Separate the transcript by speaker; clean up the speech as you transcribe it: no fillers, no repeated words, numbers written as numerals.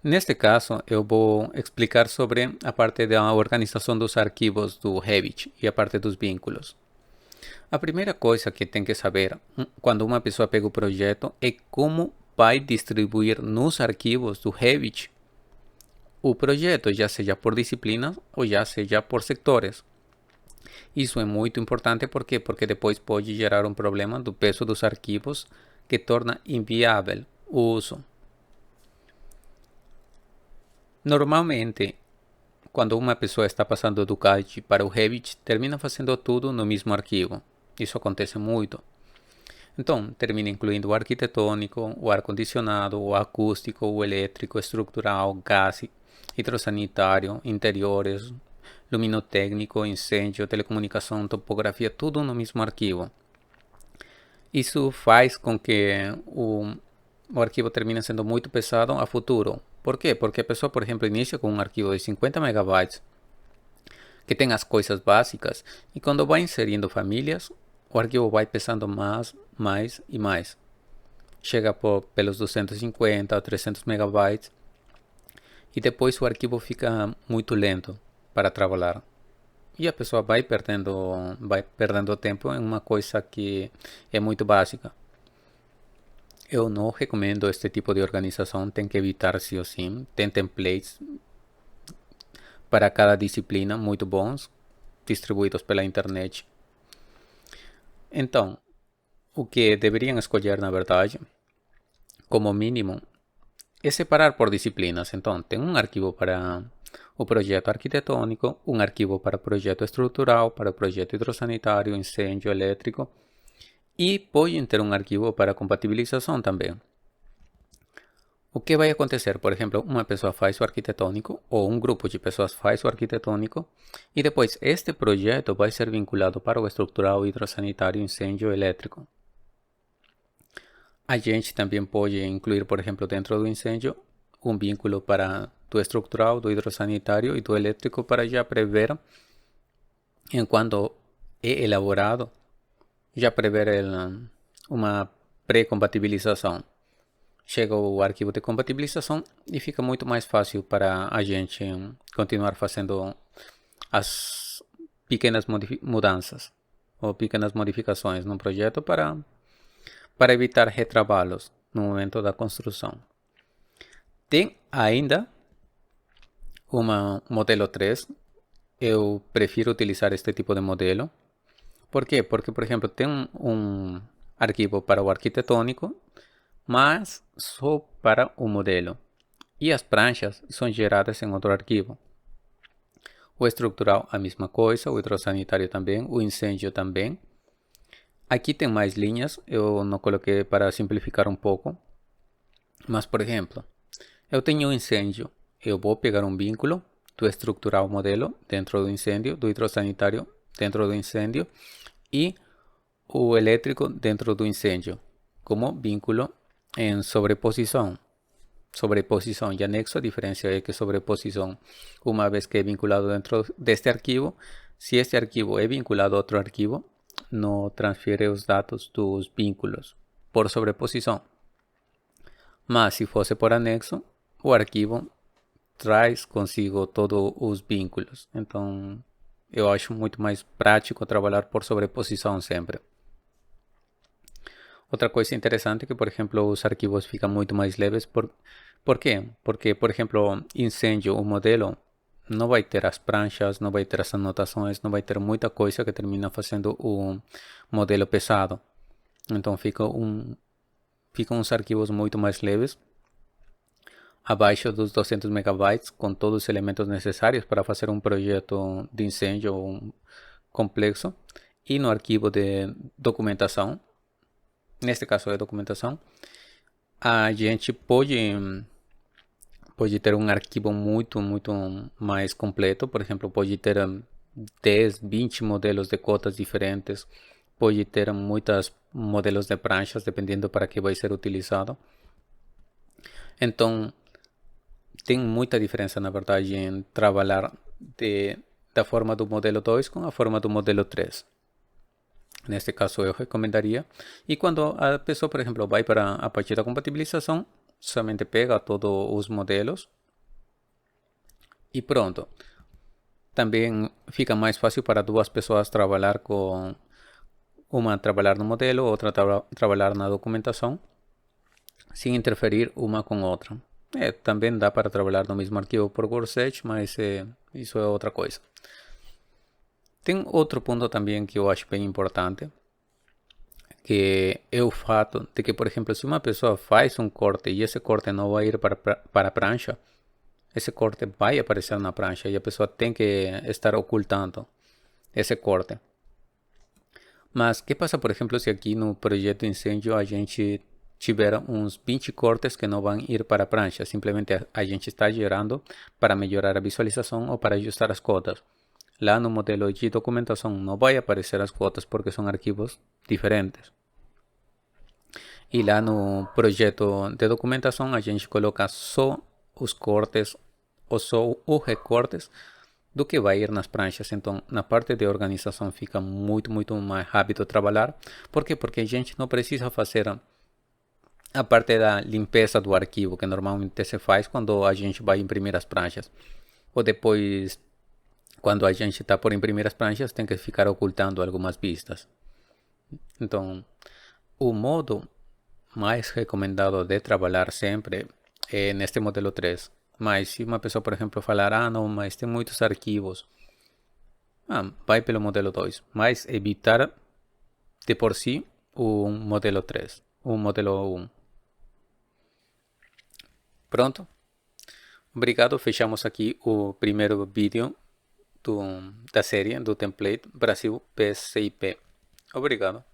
Speaker 1: Neste caso, eu vou explicar sobre a parte da organização dos arquivos do Revit e a parte dos vínculos. A primeira coisa que tem que saber quando uma pessoa pega o projeto é como vai distribuir nos arquivos do Revit o projeto, já seja por disciplinas ou já seja por sectores. Isso é muito importante porque depois pode gerar um problema do peso dos arquivos que torna inviável o uso. Normalmente, quando uma pessoa está passando do CAD para o Revit, termina fazendo tudo no mesmo arquivo. Isso acontece muito. Então, termina incluindo o arquitetônico, o ar-condicionado, o acústico, o elétrico, estrutural, gás, hidrossanitário, interiores, luminotécnico, incêndio, telecomunicação, topografia, tudo no mesmo arquivo. Isso faz com que o arquivo termine sendo muito pesado a futuro. Por quê? Porque a pessoa, por exemplo, inicia com um arquivo de 50 megabytes que tem as coisas básicas e quando vai inserindo famílias, o arquivo vai pesando mais e mais. Chega pelos 250 ou 300 megabytes e depois o arquivo fica muito lento para trabalhar. E a pessoa vai perdendo tempo em uma coisa que é muito básica. Eu não recomendo este tipo de organização, tem que evitar sim ou sim. Tem templates para cada disciplina muito bons, distribuídos pela internet. Então, o que deveriam escolher, na verdade, como mínimo, é separar por disciplinas. Então, tem um arquivo para o projeto arquitetônico, um arquivo para o projeto estrutural, para o projeto hidrossanitário, incêndio elétrico, e podem ter um arquivo para compatibilização também. O que vai acontecer? Por exemplo, uma pessoa faz o arquitetônico, ou um grupo de pessoas faz o arquitetônico, e depois este projeto vai ser vinculado para o estrutural, hidrossanitário, incêndio elétrico. A gente também pode incluir, por exemplo, dentro do incêndio, um vínculo para do estrutural, do hidrossanitário e do elétrico para já prever, enquanto é elaborado, já prever uma pré-compatibilização. Chega o arquivo de compatibilização e fica muito mais fácil para a gente continuar fazendo as pequenas mudanças ou pequenas modificações no projeto para evitar retrabalhos no momento da construção. Tem ainda um modelo 3. Eu prefiro utilizar este tipo de modelo. Por quê? Porque, por exemplo, tem um arquivo para o arquitetônico, mas só para o modelo. E as pranchas são geradas em outro arquivo. O estrutural, a mesma coisa, o hidrossanitário também, o incêndio também. Aqui tem mais linhas, eu não coloquei para simplificar um pouco. Mas, por exemplo, eu tenho um incêndio, eu vou pegar um vínculo do estrutural modelo dentro do incêndio, do hidrossanitário dentro do incêndio e o elétrico dentro do incêndio, como vínculo em sobreposição. Sobreposição e anexo, a diferença é que sobreposição, uma vez que é vinculado dentro deste arquivo, se este arquivo é vinculado a outro arquivo, não transfere os dados dos vínculos por sobreposição. Mas se fosse por anexo, o arquivo traz consigo todos os vínculos. Então, eu acho muito mais prático trabalhar por sobreposição sempre. Outra coisa interessante é que, por exemplo, os arquivos ficam muito mais leves. Por quê? Porque, por exemplo, incêndio, o modelo não vai ter as pranchas, não vai ter as anotações, não vai ter muita coisa que termina fazendo o modelo pesado. Então, ficam uns arquivos muito mais leves, abaixo dos 200 megabytes, com todos os elementos necessários para fazer um projeto de incêndio complexo. E no arquivo de documentação, neste caso é documentação, a gente pode ter um arquivo muito mais completo. Por exemplo, pode ter 10, 20 modelos de cotas diferentes, pode ter muitos modelos de pranchas, dependendo para que vai ser utilizado. Então, tem muita diferença, na verdade, em trabalhar da forma do modelo 2 com a forma do modelo 3. Neste caso, eu recomendaria. E quando a pessoa, por exemplo, vai para a parte da compatibilização, somente pega todos os modelos e pronto. Também fica mais fácil para duas pessoas trabalhar com uma trabalhar no modelo, outra trabalhar na documentação, sem interferir uma com outra. Também dá para trabalhar no mesmo arquivo por Workset, mas isso é outra coisa. Tem outro ponto também que eu acho bem importante, que é o fato de que, por exemplo, se uma pessoa faz um corte e esse corte não vai ir para a prancha, esse corte vai aparecer na prancha e a pessoa tem que estar ocultando esse corte. Mas o que passa, por exemplo, se aqui no projeto incêndio a gente tiver uns 20 cortes que não vão ir para a prancha, simplesmente a gente está gerando para melhorar a visualização ou para ajustar as cotas. Lá no modelo de documentação não vai aparecer as cotas porque são arquivos diferentes. E lá no projeto de documentação a gente coloca só os cortes ou só os recortes do que vai ir nas pranchas. Então, na parte de organização fica muito mais rápido trabalhar. Por quê? Porque a gente não precisa fazer a parte da limpeza do arquivo, que normalmente se faz quando a gente vai imprimir as pranchas. Ou depois, quando a gente está por imprimir as pranchas, tem que ficar ocultando algumas vistas. Então, o modo mais recomendado de trabalhar sempre é neste modelo 3. Mas se uma pessoa, por exemplo, falar, não, mas tem muitos arquivos, vai pelo modelo 2. Mas evitar de por si o modelo 3, o modelo 1. Pronto? Obrigado, fechamos aqui o primeiro vídeo da série do template Brasil PSIP. Obrigado.